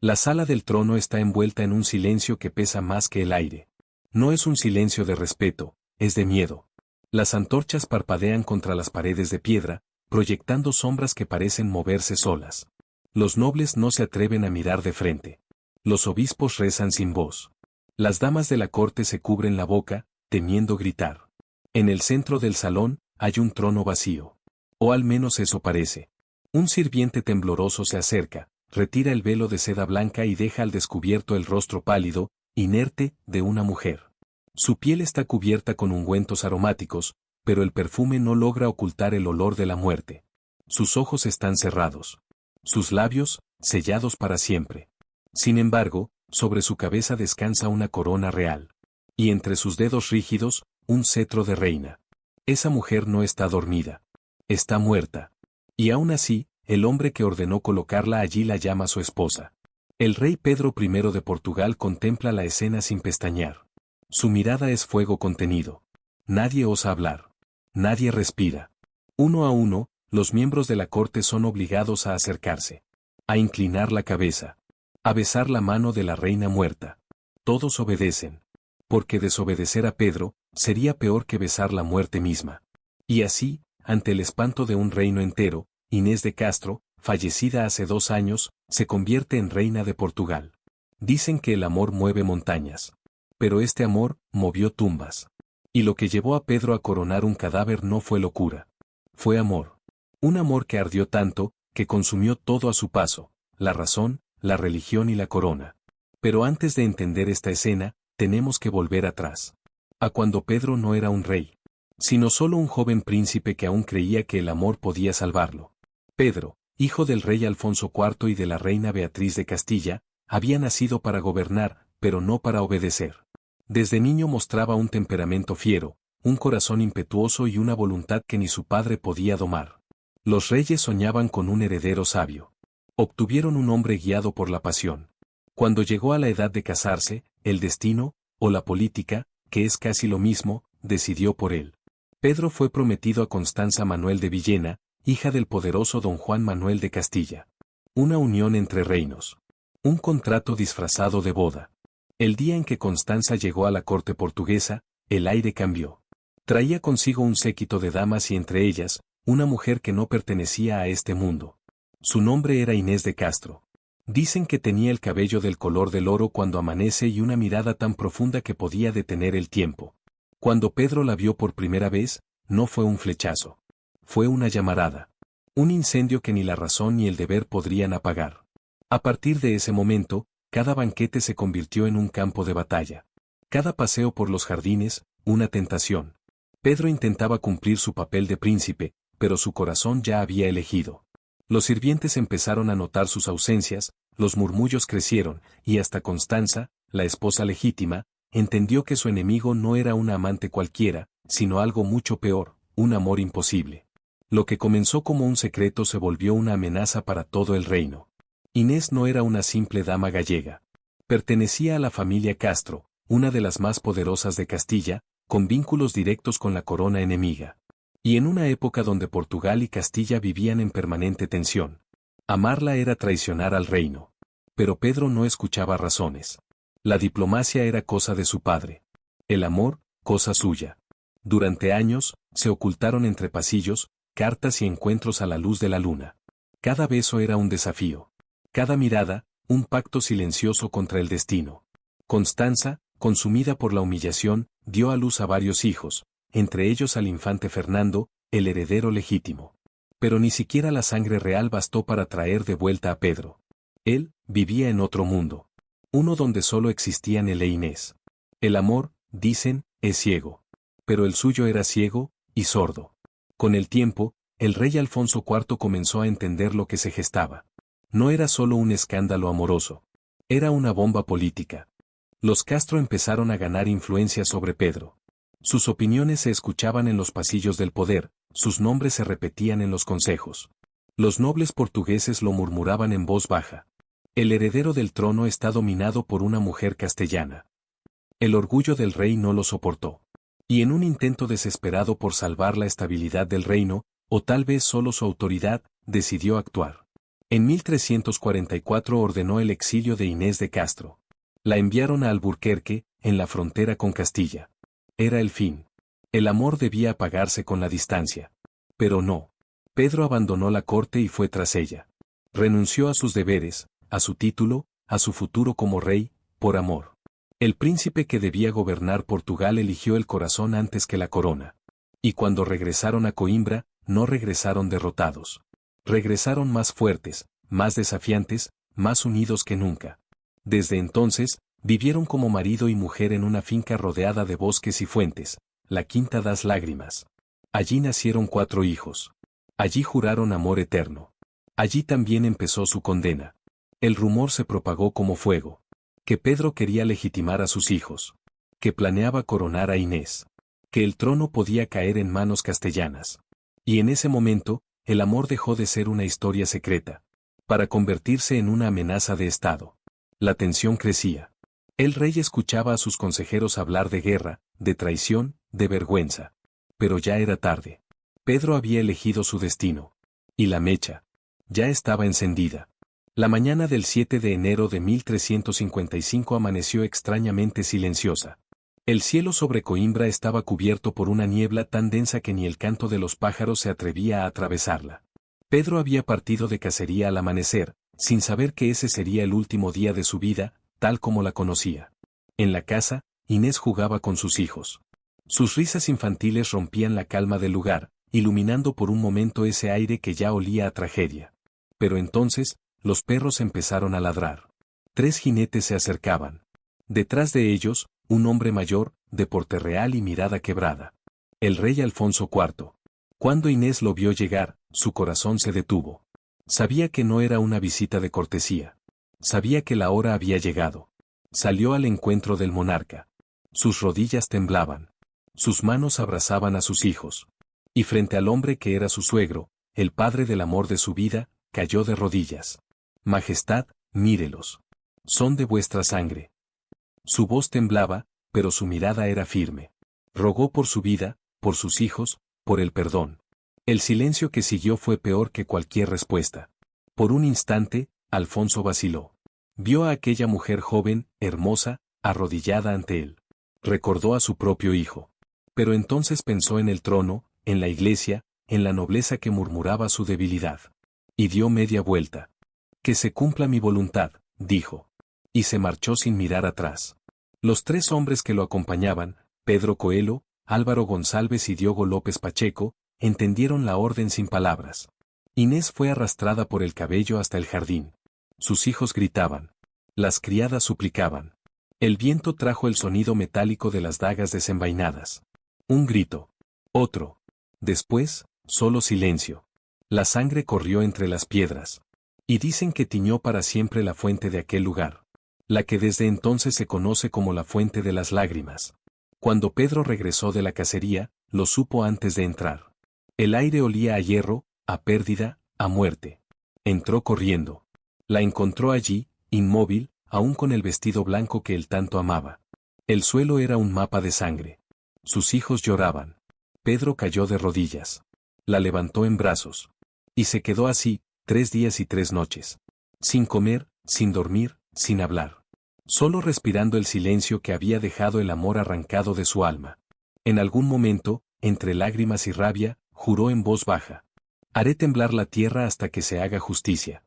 La sala del trono está envuelta en un silencio que pesa más que el aire. No es un silencio de respeto, es de miedo. Las antorchas parpadean contra las paredes de piedra, proyectando sombras que parecen moverse solas. Los nobles no se atreven a mirar de frente. Los obispos rezan sin voz. Las damas de la corte se cubren la boca, temiendo gritar. En el centro del salón, hay un trono vacío. O al menos eso parece. Un sirviente tembloroso se acerca, retira el velo de seda blanca y deja al descubierto el rostro pálido, inerte, de una mujer. Su piel está cubierta con ungüentos aromáticos, pero el perfume no logra ocultar el olor de la muerte. Sus ojos están cerrados. Sus labios, sellados para siempre. Sin embargo, sobre su cabeza descansa una corona real. Y entre sus dedos rígidos, un cetro de reina. Esa mujer no está dormida. Está muerta. Y aún así, el hombre que ordenó colocarla allí la llama su esposa. El rey Pedro I de Portugal contempla la escena sin pestañear. Su mirada es fuego contenido. Nadie osa hablar. Nadie respira. Uno a uno, los miembros de la corte son obligados a acercarse. A inclinar la cabeza. A besar la mano de la reina muerta. Todos obedecen. Porque desobedecer a Pedro, sería peor que besar la muerte misma. Y así, ante el espanto de un reino entero, Inés de Castro, fallecida hace 2 años, se convierte en reina de Portugal. Dicen que el amor mueve montañas. Pero este amor, movió tumbas. Y lo que llevó a Pedro a coronar un cadáver no fue locura. Fue amor. Un amor que ardió tanto, que consumió todo a su paso, la razón, la religión y la corona. Pero antes de entender esta escena, tenemos que volver atrás. A cuando Pedro no era un rey, sino solo un joven príncipe que aún creía que el amor podía salvarlo. Pedro, hijo del rey Alfonso IV y de la reina Beatriz de Castilla, había nacido para gobernar, pero no para obedecer. Desde niño mostraba un temperamento fiero, un corazón impetuoso y una voluntad que ni su padre podía domar. Los reyes soñaban con un heredero sabio. Obtuvieron un hombre guiado por la pasión. Cuando llegó a la edad de casarse, el destino, o la política, que es casi lo mismo, decidió por él. Pedro fue prometido a Constanza Manuel de Villena, hija del poderoso don Juan Manuel de Castilla. Una unión entre reinos. Un contrato disfrazado de boda. El día en que Constanza llegó a la corte portuguesa, el aire cambió. Traía consigo un séquito de damas y entre ellas, una mujer que no pertenecía a este mundo. Su nombre era Inés de Castro. Dicen que tenía el cabello del color del oro cuando amanece y una mirada tan profunda que podía detener el tiempo. Cuando Pedro la vio por primera vez, no fue un flechazo. Fue una llamarada. Un incendio que ni la razón ni el deber podrían apagar. A partir de ese momento, cada banquete se convirtió en un campo de batalla. Cada paseo por los jardines, una tentación. Pedro intentaba cumplir su papel de príncipe, pero su corazón ya había elegido. Los sirvientes empezaron a notar sus ausencias, los murmullos crecieron, y hasta Constanza, la esposa legítima, entendió que su enemigo no era una amante cualquiera, sino algo mucho peor, un amor imposible. Lo que comenzó como un secreto se volvió una amenaza para todo el reino. Inés no era una simple dama gallega. Pertenecía a la familia Castro, una de las más poderosas de Castilla, con vínculos directos con la corona enemiga. Y en una época donde Portugal y Castilla vivían en permanente tensión. Amarla era traicionar al reino. Pero Pedro no escuchaba razones. La diplomacia era cosa de su padre. El amor, cosa suya. Durante años, se ocultaron entre pasillos, cartas y encuentros a la luz de la luna. Cada beso era un desafío. Cada mirada, un pacto silencioso contra el destino. Constanza, consumida por la humillación, dio a luz a varios hijos, entre ellos al infante Fernando, el heredero legítimo. Pero ni siquiera la sangre real bastó para traer de vuelta a Pedro. Él vivía en otro mundo. Uno donde solo existían él e Inés. El amor, dicen, es ciego. Pero el suyo era ciego y sordo. Con el tiempo, el rey Alfonso IV comenzó a entender lo que se gestaba. No era solo un escándalo amoroso. Era una bomba política. Los Castro empezaron a ganar influencia sobre Pedro. Sus opiniones se escuchaban en los pasillos del poder, sus nombres se repetían en los consejos. Los nobles portugueses lo murmuraban en voz baja. El heredero del trono está dominado por una mujer castellana. El orgullo del rey no lo soportó. Y en un intento desesperado por salvar la estabilidad del reino, o tal vez solo su autoridad, decidió actuar. En 1344 ordenó el exilio de Inés de Castro. La enviaron a Alburquerque, en la frontera con Castilla. Era el fin. El amor debía apagarse con la distancia. Pero no. Pedro abandonó la corte y fue tras ella. Renunció a sus deberes, a su título, a su futuro como rey, por amor. El príncipe que debía gobernar Portugal eligió el corazón antes que la corona. Y cuando regresaron a Coimbra, no regresaron derrotados. Regresaron más fuertes, más desafiantes, más unidos que nunca. Desde entonces, vivieron como marido y mujer en una finca rodeada de bosques y fuentes, la Quinta das Lágrimas. Allí nacieron 4 hijos. Allí juraron amor eterno. Allí también empezó su condena. El rumor se propagó como fuego. Que Pedro quería legitimar a sus hijos. Que planeaba coronar a Inés. Que el trono podía caer en manos castellanas. Y en ese momento, el amor dejó de ser una historia secreta, para convertirse en una amenaza de Estado. La tensión crecía. El rey escuchaba a sus consejeros hablar de guerra, de traición, de vergüenza. Pero ya era tarde. Pedro había elegido su destino. Y la mecha ya estaba encendida. La mañana del 7 de enero de 1355 amaneció extrañamente silenciosa. El cielo sobre Coimbra estaba cubierto por una niebla tan densa que ni el canto de los pájaros se atrevía a atravesarla. Pedro había partido de cacería al amanecer, sin saber que ese sería el último día de su vida, tal como la conocía. En la casa, Inés jugaba con sus hijos. Sus risas infantiles rompían la calma del lugar, iluminando por un momento ese aire que ya olía a tragedia. Pero entonces, los perros empezaron a ladrar. 3 jinetes se acercaban. Detrás de ellos, un hombre mayor, de porte real y mirada quebrada. El rey Alfonso IV. Cuando Inés lo vio llegar, su corazón se detuvo. Sabía que no era una visita de cortesía. Sabía que la hora había llegado. Salió al encuentro del monarca. Sus rodillas temblaban. Sus manos abrazaban a sus hijos. Y frente al hombre que era su suegro, el padre del amor de su vida, cayó de rodillas. Majestad, mírelos. Son de vuestra sangre. Su voz temblaba, pero su mirada era firme. Rogó por su vida, por sus hijos, por el perdón. El silencio que siguió fue peor que cualquier respuesta. Por un instante, Alfonso vaciló. Vio a aquella mujer joven, hermosa, arrodillada ante él. Recordó a su propio hijo. Pero entonces pensó en el trono, en la iglesia, en la nobleza que murmuraba su debilidad. Y dio media vuelta. Que se cumpla mi voluntad, dijo. Y se marchó sin mirar atrás. Los 3 hombres que lo acompañaban, Pedro Coelho, Álvaro González y Diogo López Pacheco, entendieron la orden sin palabras. Inés fue arrastrada por el cabello hasta el jardín. Sus hijos gritaban. Las criadas suplicaban. El viento trajo el sonido metálico de las dagas desenvainadas. Un grito. Otro. Después, solo silencio. La sangre corrió entre las piedras. Y dicen que tiñó para siempre la fuente de aquel lugar. La que desde entonces se conoce como la fuente de las lágrimas. Cuando Pedro regresó de la cacería, lo supo antes de entrar. El aire olía a hierro, a pérdida, a muerte. Entró corriendo. La encontró allí, inmóvil, aún con el vestido blanco que él tanto amaba. El suelo era un mapa de sangre. Sus hijos lloraban. Pedro cayó de rodillas. La levantó en brazos. Y se quedó así, 3 días y 3 noches. Sin comer, sin dormir, sin hablar. Solo respirando el silencio que había dejado el amor arrancado de su alma. En algún momento, entre lágrimas y rabia, juró en voz baja. Haré temblar la tierra hasta que se haga justicia.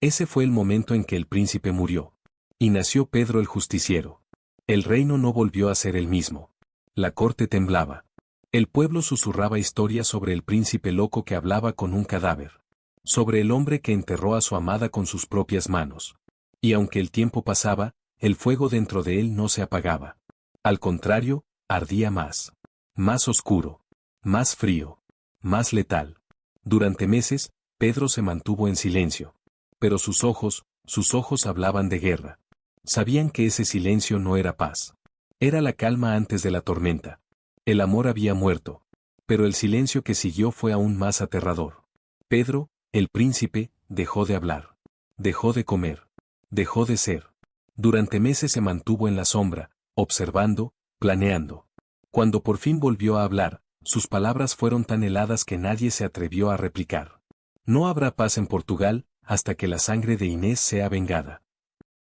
Ese fue el momento en que el príncipe murió. Y nació Pedro el justiciero. El reino no volvió a ser el mismo. La corte temblaba. El pueblo susurraba historias sobre el príncipe loco que hablaba con un cadáver. Sobre el hombre que enterró a su amada con sus propias manos. Y aunque el tiempo pasaba, el fuego dentro de él no se apagaba. Al contrario, ardía más. Más oscuro. Más frío. Más letal. Durante meses, Pedro se mantuvo en silencio. Pero sus ojos hablaban de guerra. Sabían que ese silencio no era paz. Era la calma antes de la tormenta. El amor había muerto. Pero el silencio que siguió fue aún más aterrador. Pedro, el príncipe, dejó de hablar. Dejó de comer. Dejó de ser. Durante meses se mantuvo en la sombra, observando, planeando. Cuando por fin volvió a hablar, sus palabras fueron tan heladas que nadie se atrevió a replicar. No habrá paz en Portugal, hasta que la sangre de Inés sea vengada.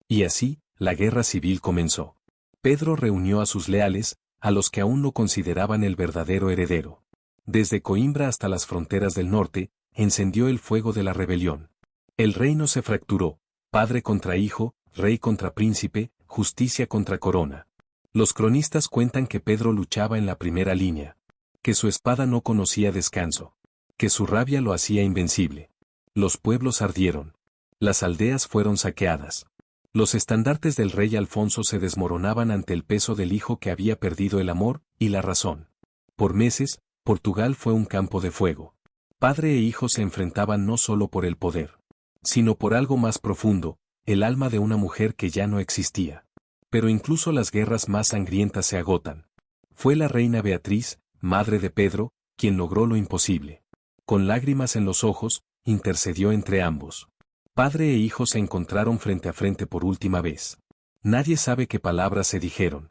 Y así, la guerra civil comenzó. Pedro reunió a sus leales, a los que aún lo consideraban el verdadero heredero. Desde Coimbra hasta las fronteras del norte, encendió el fuego de la rebelión. El reino se fracturó, padre contra hijo, rey contra príncipe, justicia contra corona. Los cronistas cuentan que Pedro luchaba en la primera línea, que su espada no conocía descanso, que su rabia lo hacía invencible. Los pueblos ardieron. Las aldeas fueron saqueadas. Los estandartes del rey Alfonso se desmoronaban ante el peso del hijo que había perdido el amor y la razón. Por meses, Portugal fue un campo de fuego. Padre e hijo se enfrentaban no solo por el poder, sino por algo más profundo, el alma de una mujer que ya no existía. Pero incluso las guerras más sangrientas se agotan. Fue la reina Beatriz, madre de Pedro, quien logró lo imposible. Con lágrimas en los ojos, intercedió entre ambos. Padre e hijo se encontraron frente a frente por última vez. Nadie sabe qué palabras se dijeron.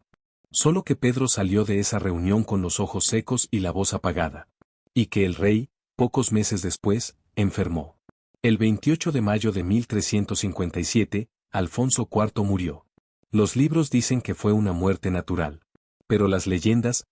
Solo que Pedro salió de esa reunión con los ojos secos y la voz apagada. Y que el rey, pocos meses después, enfermó. El 28 de mayo de 1357, Alfonso IV murió. Los libros dicen que fue una muerte natural. Pero las leyendas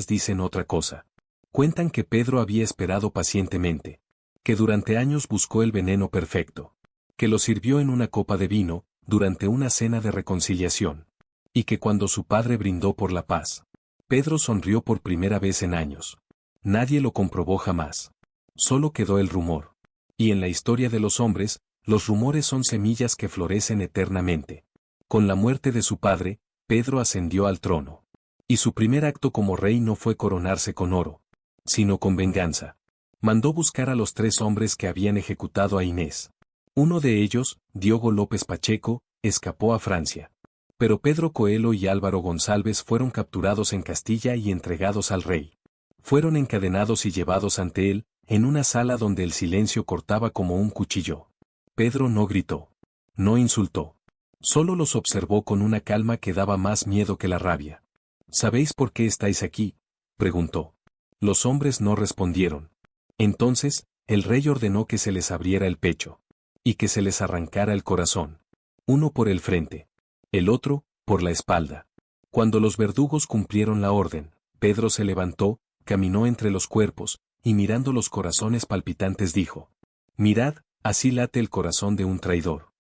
dicen otra cosa. Cuentan que Pedro había esperado pacientemente, que durante años buscó el veneno perfecto, que lo sirvió en una copa de vino, durante una cena de reconciliación, y que cuando su padre brindó por la paz, Pedro sonrió por primera vez en años. Nadie lo comprobó jamás. Solo quedó el rumor. Y en la historia de los hombres, los rumores son semillas que florecen eternamente. Con la muerte de su padre, Pedro ascendió al trono. Y su primer acto como rey no fue coronarse con oro, sino con venganza. Mandó buscar a los 3 hombres que habían ejecutado a Inés. Uno de ellos, Diogo López Pacheco, escapó a Francia. Pero Pedro Coelho y Álvaro González fueron capturados en Castilla y entregados al rey. Fueron encadenados y llevados ante él, en una sala donde el silencio cortaba como un cuchillo. Pedro no gritó. No insultó. Solo los observó con una calma que daba más miedo que la rabia. ¿Sabéis por qué estáis aquí?, preguntó. Los hombres no respondieron. Entonces, el rey ordenó que se les abriera el pecho, y que se les arrancara el corazón. Uno por el frente, el otro, por la espalda. Cuando los verdugos cumplieron la orden, Pedro se levantó, caminó entre los cuerpos, y mirando los corazones palpitantes dijo: «Mirad, así late el corazón de un traidor».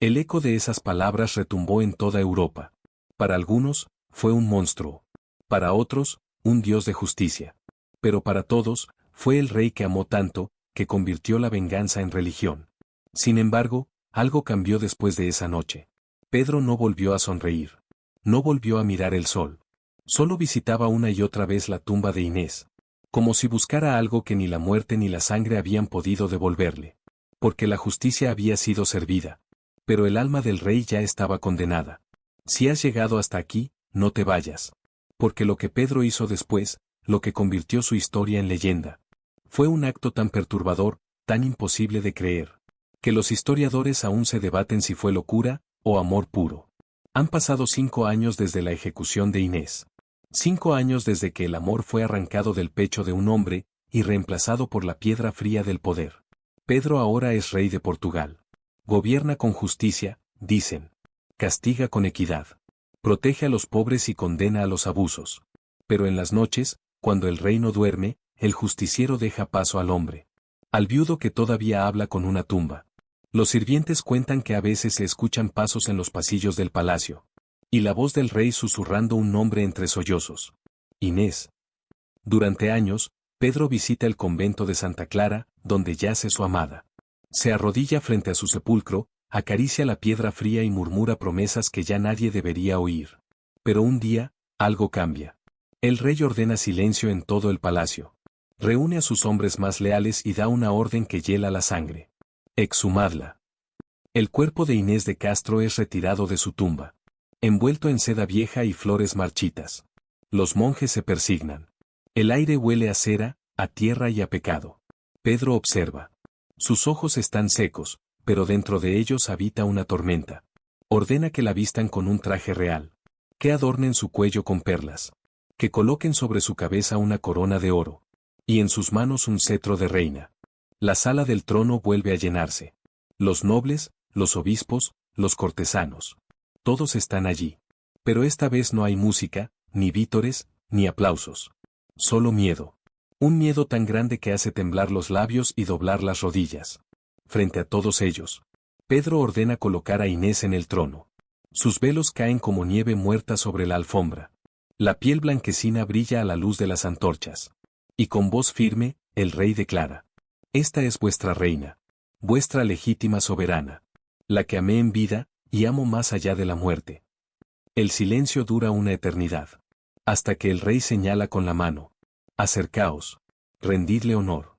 El eco de esas palabras retumbó en toda Europa. Para algunos, fue un monstruo. Para otros, un dios de justicia. Pero para todos, fue el rey que amó tanto, que convirtió la venganza en religión. Sin embargo, algo cambió después de esa noche. Pedro no volvió a sonreír. No volvió a mirar el sol. Solo visitaba una y otra vez la tumba de Inés. Como si buscara algo que ni la muerte ni la sangre habían podido devolverle. Porque la justicia había sido servida. Pero el alma del rey ya estaba condenada. Si has llegado hasta aquí, no te vayas. Porque lo que Pedro hizo después, lo que convirtió su historia en leyenda, fue un acto tan perturbador, tan imposible de creer, que los historiadores aún se debaten si fue locura o amor puro. Han pasado 5 años desde la ejecución de Inés. 5 años desde que el amor fue arrancado del pecho de un hombre y reemplazado por la piedra fría del poder. Pedro ahora es rey de Portugal. Gobierna con justicia, dicen. Castiga con equidad. Protege a los pobres y condena a los abusos. Pero en las noches, cuando el rey no duerme, el justiciero deja paso al hombre. Al viudo que todavía habla con una tumba. Los sirvientes cuentan que a veces se escuchan pasos en los pasillos del palacio. Y la voz del rey susurrando un nombre entre sollozos. Inés. Durante años, Pedro visita el convento de Santa Clara, donde yace su amada. Se arrodilla frente a su sepulcro, acaricia la piedra fría y murmura promesas que ya nadie debería oír. Pero un día, algo cambia. El rey ordena silencio en todo el palacio. Reúne a sus hombres más leales y da una orden que hiela la sangre. Exhumadla. El cuerpo de Inés de Castro es retirado de su tumba, envuelto en seda vieja y flores marchitas. Los monjes se persignan. El aire huele a cera, a tierra y a pecado. Pedro observa. Sus ojos están secos, pero dentro de ellos habita una tormenta. Ordena que la vistan con un traje real. Que adornen su cuello con perlas. Que coloquen sobre su cabeza una corona de oro. Y en sus manos un cetro de reina. La sala del trono vuelve a llenarse. Los nobles, los obispos, los cortesanos. Todos están allí. Pero esta vez no hay música, ni vítores, ni aplausos. Solo miedo. Un miedo tan grande que hace temblar los labios y doblar las rodillas. Frente a todos ellos, Pedro ordena colocar a Inés en el trono. Sus velos caen como nieve muerta sobre la alfombra. La piel blanquecina brilla a la luz de las antorchas. Y con voz firme, el rey declara: Esta es vuestra reina, vuestra legítima soberana, la que amé en vida, y amo más allá de la muerte. El silencio dura una eternidad. Hasta que el rey señala con la mano: Acercaos, rendidle honor.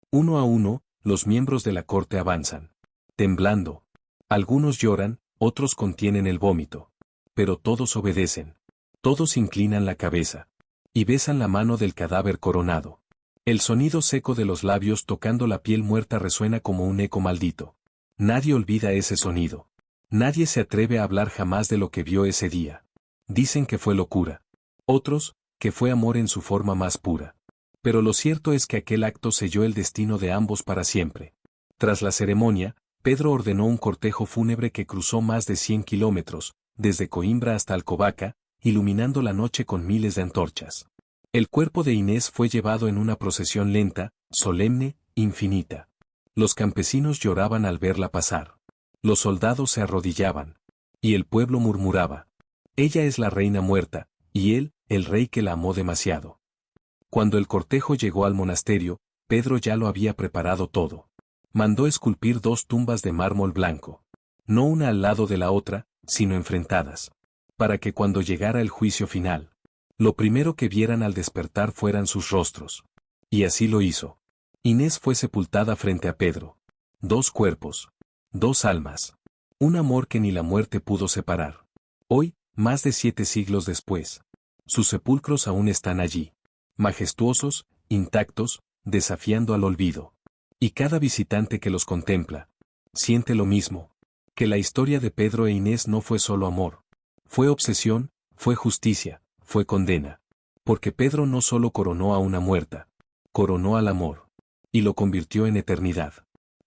Uno a uno, los miembros de la corte avanzan, temblando. Algunos lloran, otros contienen el vómito. Pero todos obedecen. Todos inclinan la cabeza. Y besan la mano del cadáver coronado. El sonido seco de los labios tocando la piel muerta resuena como un eco maldito. Nadie olvida ese sonido. Nadie se atreve a hablar jamás de lo que vio ese día. Dicen que fue locura. Otros, que fue amor en su forma más pura. Pero lo cierto es que aquel acto selló el destino de ambos para siempre. Tras la ceremonia, Pedro ordenó un cortejo fúnebre que cruzó más de 100 kilómetros, desde Coimbra hasta Alcobaça, iluminando la noche con miles de antorchas. El cuerpo de Inés fue llevado en una procesión lenta, solemne, infinita. Los campesinos lloraban al verla pasar. Los soldados se arrodillaban. Y el pueblo murmuraba: Ella es la reina muerta, y él, el rey que la amó demasiado. Cuando el cortejo llegó al monasterio, Pedro ya lo había preparado todo. Mandó esculpir 2 tumbas de mármol blanco. No una al lado de la otra, sino enfrentadas. Para que cuando llegara el juicio final, lo primero que vieran al despertar fueran sus rostros. Y así lo hizo. Inés fue sepultada frente a Pedro. 2 cuerpos. 2 almas. Un amor que ni la muerte pudo separar. Hoy, más de 7 siglos después, sus sepulcros aún están allí. Majestuosos, intactos, desafiando al olvido. Y cada visitante que los contempla, siente lo mismo. Que la historia de Pedro e Inés no fue solo amor. Fue obsesión, fue justicia, fue condena. Porque Pedro no solo coronó a una muerta, coronó al amor. Y lo convirtió en eternidad.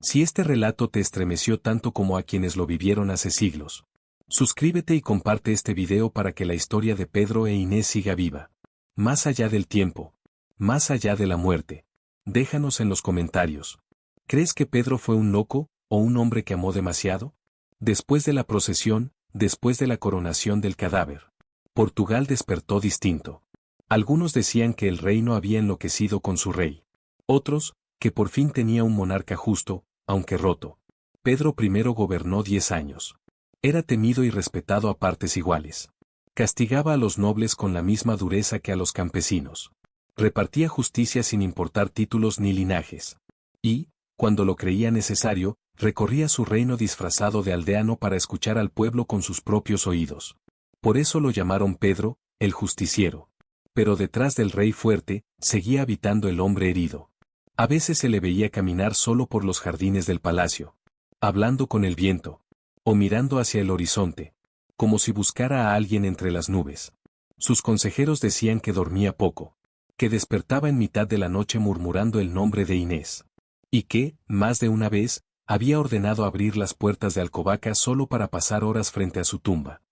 Si este relato te estremeció tanto como a quienes lo vivieron hace siglos, suscríbete y comparte este video para que la historia de Pedro e Inés siga viva. Más allá del tiempo. Más allá de la muerte. Déjanos en los comentarios. ¿Crees que Pedro fue un loco, o un hombre que amó demasiado? Después de la procesión, después de la coronación del cadáver, Portugal despertó distinto. Algunos decían que el reino había enloquecido con su rey. Otros, que por fin tenía un monarca justo, aunque roto. Pedro I gobernó 10 años. Era temido y respetado a partes iguales. Castigaba a los nobles con la misma dureza que a los campesinos. Repartía justicia sin importar títulos ni linajes. Y, cuando lo creía necesario, recorría su reino disfrazado de aldeano para escuchar al pueblo con sus propios oídos. Por eso lo llamaron Pedro, el justiciero. Pero detrás del rey fuerte, seguía habitando el hombre herido. A veces se le veía caminar solo por los jardines del palacio, hablando con el viento, o mirando hacia el horizonte, como si buscara a alguien entre las nubes. Sus consejeros decían que dormía poco, que despertaba en mitad de la noche murmurando el nombre de Inés, y que, más de una vez, había ordenado abrir las puertas de Alcobaça solo para pasar horas frente a su tumba.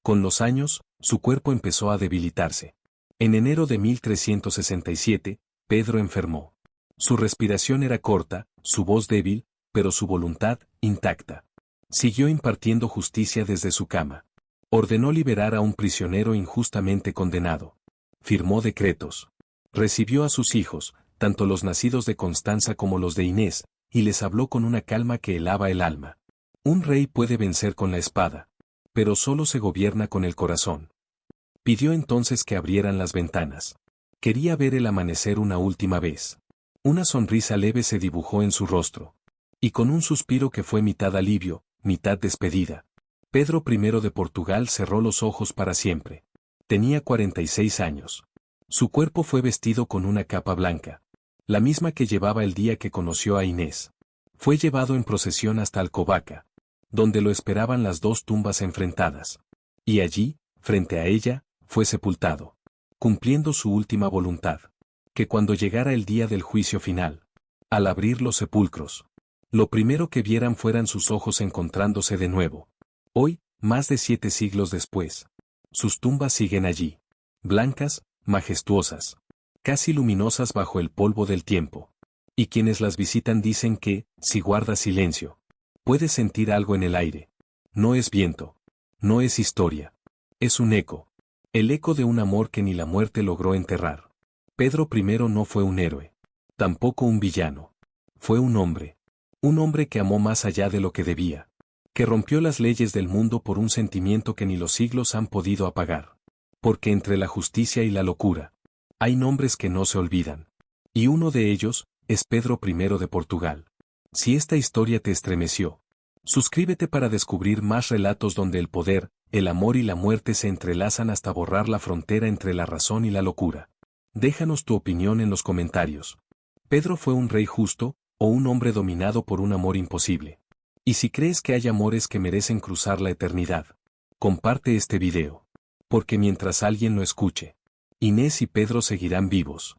Con los años, su cuerpo empezó a debilitarse. En enero de 1367, Pedro enfermó. Su respiración era corta, su voz débil, pero su voluntad, intacta. Siguió impartiendo justicia desde su cama. Ordenó liberar a un prisionero injustamente condenado. Firmó decretos. Recibió a sus hijos, tanto los nacidos de Constanza como los de Inés, y les habló con una calma que helaba el alma. Un rey puede vencer con la espada, pero solo se gobierna con el corazón. Pidió entonces que abrieran las ventanas. Quería ver el amanecer una última vez. Una sonrisa leve se dibujó en su rostro. Y con un suspiro que fue mitad alivio, mitad despedida, Pedro I de Portugal cerró los ojos para siempre. Tenía 46 años. Su cuerpo fue vestido con una capa blanca, la misma que llevaba el día que conoció a Inés. Fue llevado en procesión hasta Alcobaça, donde lo esperaban las 2 tumbas enfrentadas. Y allí, frente a ella, fue sepultado, cumpliendo su última voluntad. Que cuando llegara el día del juicio final, al abrir los sepulcros, Lo primero que vieran fueran sus ojos encontrándose de nuevo. Hoy, más de 7 siglos después, sus tumbas siguen allí, blancas, majestuosas, casi luminosas bajo el polvo del tiempo. Y quienes las visitan dicen que, si guardas silencio, puedes sentir algo en el aire. No es viento. No es historia. Es un eco. El eco de un amor que ni la muerte logró enterrar. Pedro I no fue un héroe. Tampoco un villano. Fue un hombre. Un hombre que amó más allá de lo que debía. Que rompió las leyes del mundo por un sentimiento que ni los siglos han podido apagar. Porque entre la justicia y la locura, hay nombres que no se olvidan. Y uno de ellos, es Pedro I de Portugal. Si esta historia te estremeció, suscríbete para descubrir más relatos donde el poder, el amor y la muerte se entrelazan hasta borrar la frontera entre la razón y la locura. Déjanos tu opinión en los comentarios. ¿Pedro fue un rey justo, o un hombre dominado por un amor imposible? Y si crees que hay amores que merecen cruzar la eternidad, comparte este video. Porque mientras alguien lo escuche, Inés y Pedro seguirán vivos.